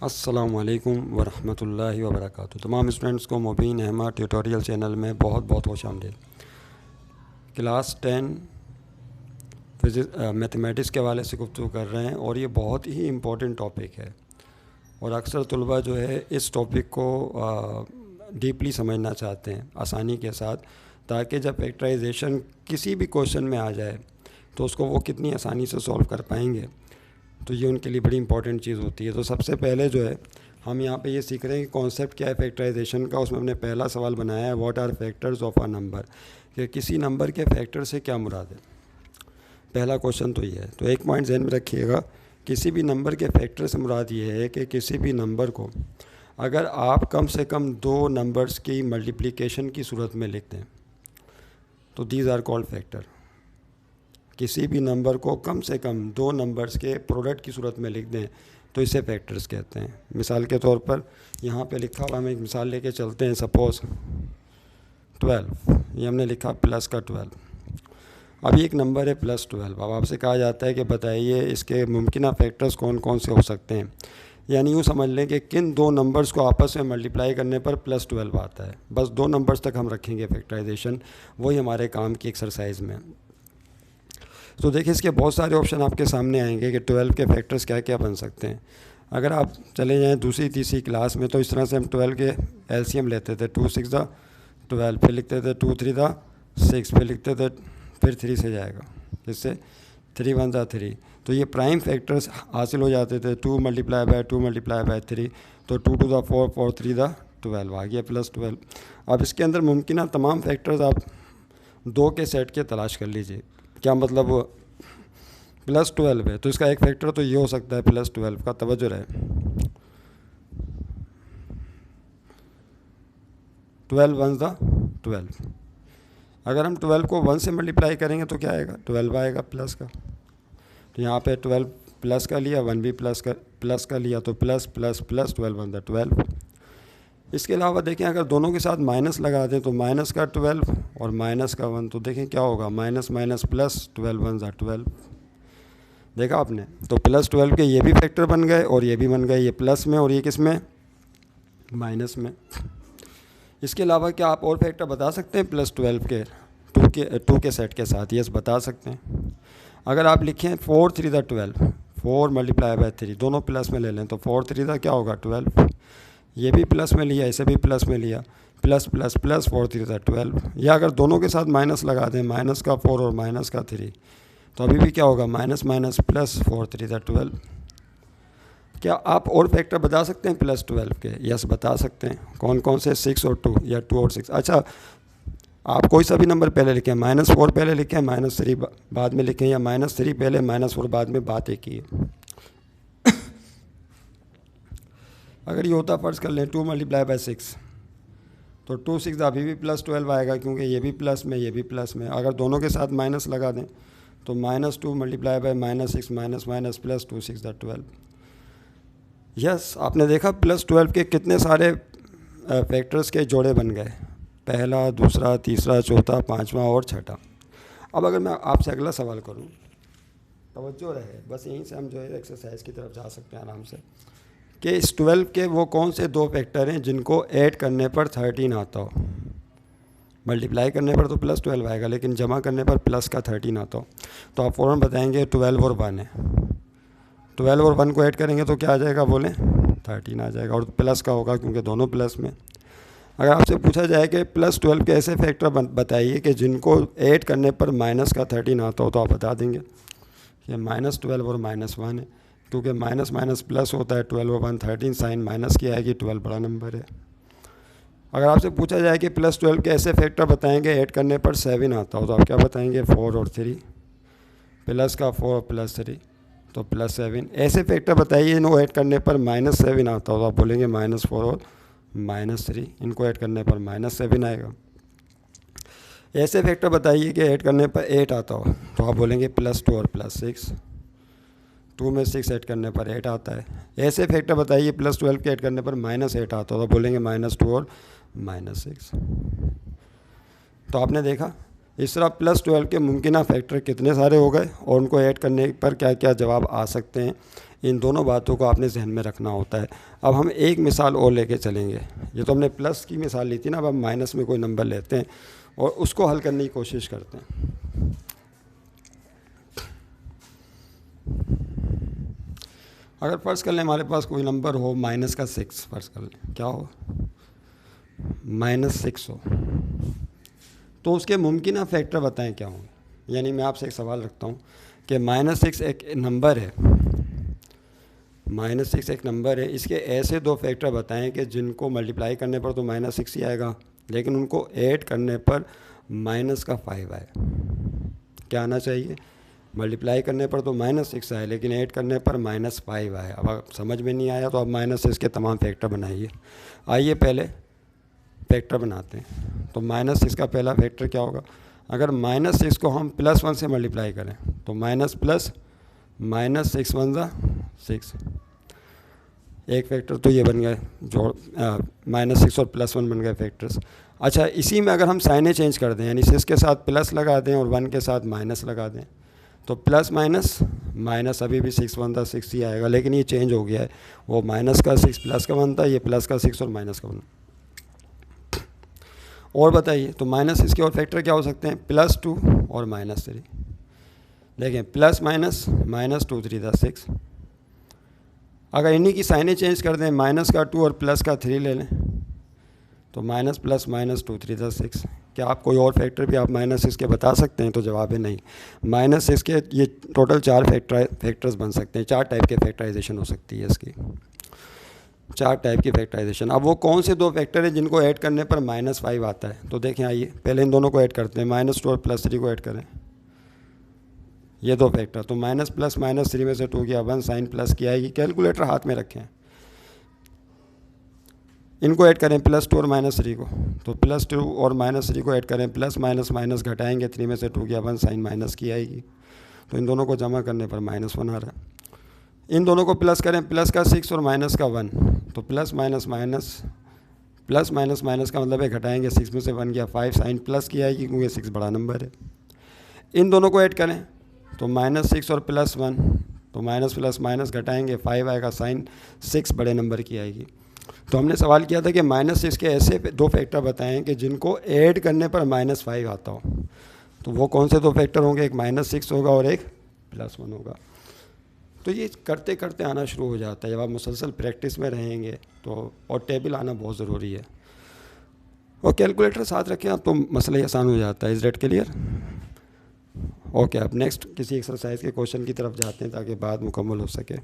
अस्सलामुअलैकुम वरहमतुल्लाहि वबरकातुहू। तमाम स्टूडेंट्स को मुबीन अहमद ट्यूटोरियल चैनल में बहुत बहुत खुशामदीद। क्लास 10 फिज़िक्स मैथमेटिक्स के हवाले से गुफ्तगू कर रहे हैं और ये बहुत ही इम्पोर्टेंट टॉपिक है और अक्सर तलबा जो है इस टॉपिक को डीपली समझना चाहते हैं आसानी के साथ, ताकि जब फैक्टराइजेशन किसी भी क्वेश्चन में आ जाए तो उसको वो कितनी आसानी से सॉल्व कर पाएंगे। तो ये उनके लिए बड़ी इंपॉर्टेंट चीज़ होती है। तो सबसे पहले जो है हम यहाँ पे ये सीख रहे हैं कि कॉन्सेप्ट क्या है फैक्टराइजेशन का। उसमें हमने पहला सवाल बनाया है, what are factors of a number, कि किसी नंबर के फैक्टर से क्या मुराद है। पहला क्वेश्चन तो ये है। तो एक पॉइंट ध्यान में रखिएगा, किसी भी नंबर के फैक्टर से मुराद ये है कि किसी भी नंबर को अगर आप कम से कम दो नंबर्स की मल्टीप्लिकेशन की सूरत में लिख दें तो दीज आर कॉल्ड फैक्टर। किसी भी नंबर को कम से कम दो नंबर्स के प्रोडक्ट की सूरत में लिख दें तो इसे फैक्टर्स कहते हैं। मिसाल के तौर पर यहाँ पे लिखा हुआ, हम एक मिसाल लेके चलते हैं। सपोज़ 12, ये हमने लिखा प्लस का 12। अभी एक नंबर है प्लस 12। अब आपसे कहा जाता है कि बताइए इसके मुमकिन फैक्टर्स कौन कौन से हो सकते हैं। यानी यूँ समझ लें कि किन दो नंबर्स को आपस में मल्टीप्लाई करने पर प्लस 12 आता है। बस दो नंबर्स तक हम रखेंगे फैक्टराइजेशन, वही हमारे काम की एक्सरसाइज में। तो देखिए इसके बहुत सारे ऑप्शन आपके सामने आएंगे कि 12 के फैक्टर्स क्या क्या बन सकते हैं। अगर आप चले जाएं दूसरी तीसरी क्लास में तो इस तरह से हम 12 के एलसीएम लेते थे। 2 6 द 12, फिर लिखते थे 2 3 द 6, फिर लिखते थे, फिर 3 से जाएगा, जिससे 3 1 द 3। तो ये प्राइम फैक्टर्स हासिल हो जाते थे। 2 मल्टीप्लाई बाय 2 मल्टीप्लाई बाय 3, तो 2 2 द 4 4 3 द 12 आ गया प्लस 12। अब इसके अंदर मुमकिन तमाम फैक्टर्स आप दो के सेट के तलाश कर लीजिए। क्या मतलब, प्लस 12 है तो इसका एक फैक्टर तो ये हो सकता है प्लस 12 का। तवज्जो रहे, 12 1 द 12। अगर हम 12 को 1 से मल्टीप्लाई करेंगे तो क्या आएगा, 12 आएगा प्लस का। तो यहाँ पे 12 प्लस का लिया, 1 भी प्लस का लिया, तो प्लस प्लस प्लस 12 1 द 12। इसके अलावा देखें अगर दोनों के साथ माइनस लगा दें तो माइनस का 12 और माइनस का 1, तो देखें क्या होगा, माइनस माइनस प्लस 12 1 द 12। देखा आपने, तो प्लस 12 के ये भी फैक्टर बन गए और ये भी बन गए, ये प्लस में और ये किस में, माइनस में। इसके अलावा क्या आप और फैक्टर बता सकते हैं प्लस 12 के 2 के सेट के साथ? यस, बता सकते हैं। अगर आप लिखें 4 3 द 12, 4 मल्टीप्लाई बाय 3, दोनों प्लस में ले लें तो 4 3 द क्या होगा 12। ये भी प्लस में लिया, इसे भी प्लस में लिया, प्लस प्लस प्लस 4 3 द 12। या अगर दोनों के साथ माइनस लगा दें, माइनस का 4 और माइनस का 3, तो अभी भी क्या होगा, माइनस माइनस प्लस 4 3 द 12। क्या आप और फैक्टर बता सकते हैं प्लस 12 के? यस, बता सकते हैं। कौन कौन से? 6 और 2 या 2 और 6। अच्छा, आप कोई सा भी नंबर पहले लिखें, -4 पहले लिखें, -3 बाद में लिखें, या -3 पहले -4 बाद में, बात एक ही है। अगर ये होता, फ़र्ज़ कर लें 2 मल्टीप्लाई बाय 6, तो 2 6 अभी भी प्लस 12 आएगा, क्योंकि ये भी प्लस में ये भी प्लस में। अगर दोनों के साथ माइनस लगा दें तो -2 multiply by -6 minus minus plus 2 6 the 12। Yes, आपने देखा प्लस 12 के कितने सारे फैक्टर्स के जोड़े बन गए, पहला, दूसरा, तीसरा, चौथा, पांचवा और छठा। अब अगर मैं आपसे अगला सवाल करूं, तवज्जो रहे, बस यहीं से हम जो है एक्सरसाइज की तरफ जा सकते हैं आराम से, कि इस 12 के वो कौन से दो फैक्टर हैं जिनको ऐड करने पर 13 आता हो। मल्टीप्लाई करने पर तो प्लस 12 आएगा, लेकिन जमा करने पर प्लस का 13 आता हो। तो आप फ़ौरन बताएंगे 12 और 1 है। 12 और 1 को ऐड करेंगे तो क्या आ जाएगा, बोलें, 13 आ जाएगा, और प्लस का होगा क्योंकि दोनों प्लस में। अगर आपसे पूछा जाए कि प्लस 12 के ऐसे फैक्टर बताइए कि जिनको ऐड करने पर माइनस का 13 आता हो, तो आप बता देंगे कि -12 और -1 है, क्योंकि माइनस माइनस प्लस होता है। 12 और 1 13, साइन माइनस की आएगी, 12 बड़ा नंबर है। अगर आपसे पूछा जाए कि प्लस 12 के ऐसे फैक्टर बताएंगे ऐड करने पर 7 आता हो, तो आप क्या बताएंगे, 4 और 3, प्लस का 4 प्लस 3, तो प्लस 7। ऐसे फैक्टर बताइए इनको ऐड करने पर -7 आता हो, तो आप बोलेंगे -4 और -3, इनको ऐड करने पर -7 आएगा। ऐसे फैक्टर बताइए कि ऐड करने पर 8 आता हो, तो आप बोलेंगे +2 और +6, 2 में 6 ऐड करने पर 8 आता है। ऐसे फैक्टर बताइए प्लस 12 के ऐड करने पर -8 आता हो, तो बोलेंगे -2 और -6। तो आपने देखा इस तरह प्लस 12 के मुमकिन फैक्टर कितने सारे हो गए और उनको ऐड करने पर क्या क्या जवाब आ सकते हैं। इन दोनों बातों को आपने जहन में रखना होता है। अब हम एक मिसाल और लेके चलेंगे। ये तो हमने प्लस की मिसाल ली थी ना, अब हम माइनस में कोई नंबर लेते हैं और उसको हल करने की कोशिश करते हैं। अगर फ़र्ज़ कर लें हमारे पास कोई नंबर हो माइनस का 6, फ़र्ज़ कर लें क्या हो, -6 हो, तो उसके मुमकिन फैक्टर बताएं क्या होंगे। यानी मैं आपसे एक सवाल रखता हूँ कि -6 एक नंबर है, -6 एक नंबर है, इसके ऐसे दो फैक्टर बताएं कि जिनको मल्टीप्लाई करने पर तो -6 ही आएगा, लेकिन उनको ऐड करने पर -5 आए। क्या आना चाहिए? मल्टीप्लाई करने पर तो -6 आए, लेकिन ऐड करने पर -5 आए। अब समझ में नहीं आया तो अब -6 के तमाम फैक्टर बनाइए। आइए पहले फैक्टर बनाते हैं। तो -6 का पहला फैक्टर क्या होगा? अगर -6 को हम +1 से मल्टीप्लाई करें तो माइनस प्लस -6 1 ज़ा 6, एक फैक्टर तो ये बन गए, जो -6 और +1 बन गए फैक्टर्स। अच्छा, इसी में अगर हम साइनें चेंज कर दें, यानी 6 के साथ प्लस लगा दें और 1 के साथ माइनस लगा दें, तो प्लस माइनस माइनस अभी भी 6 1 था 6 ही आएगा, लेकिन ये चेंज हो गया है। वो माइनस का 6 प्लस का 1 था, ये प्लस का 6 और माइनस का 1। और बताइए, तो -6 के और फैक्टर क्या हो सकते हैं? +2 और -3। देखें, प्लस माइनस -2 3 था 6। अगर इन्हीं की साइनें चेंज कर दें, माइनस का 2 और प्लस का 3 ले लें, तो माइनस प्लस -2 3 था 6। क्या आप कोई और फैक्टर भी आप -6 के बता सकते हैं? तो जवाब है नहीं। -6 के ये टोटल 4 फैक्टर्स बन सकते हैं, 4 टाइप के फैक्टराइजेशन हो सकती है इसकी, 4 टाइप की फैक्टराइजेशन। अब वो कौन से दो फैक्टर हैं जिनको ऐड करने पर -5 आता है? तो देखें, आइए पहले इन दोनों को ऐड करते हैं। -2 और +3 को ऐड करें, ये दो फैक्टर। तो माइनस प्लस -3 में से 2 गया 1, साइन प्लस की आएगी। कैलकुलेटर हाथ में रखें, इनको ऐड करें +2 और -3 को, तो +2 और -3 को ऐड करें, प्लस माइनस माइनस घटाएंगे, 3 में से 2 गया 1, साइन माइनस की आएगी। तो इन दोनों को जमा करने पर -1 आ रहा है। इन दोनों को प्लस करें, प्लस का 6 और माइनस का 1, तो प्लस माइनस माइनस का मतलब है घटाएंगे, 6 में से 1 गया 5, साइन प्लस की आएगी क्योंकि 6 बड़ा नंबर है। इन दोनों को ऐड करें तो -6 और +1, तो माइनस प्लस माइनस घटाएंगे 5 आएगा, साइन 6 बड़े नंबर की आएगी। तो हमने सवाल किया था कि -6 के ऐसे दो फैक्टर बताएं कि जिनको ऐड करने पर -5 आता हो। तो वो कौन से दो फैक्टर होंगे? एक -6 होगा और एक +1 होगा। तो ये करते करते आना शुरू हो जाता है। जब आप मुसलसल प्रैक्टिस में रहेंगे तो, और टेबल आना बहुत ज़रूरी है, और कैलकुलेटर साथ रखें आप तो मसला ही आसान हो जाता है। Is that clear? ओके, अब नेक्स्ट किसी एक्सरसाइज के क्वेश्चन की तरफ जाते हैं ताकि बात मुकम्मल हो सके।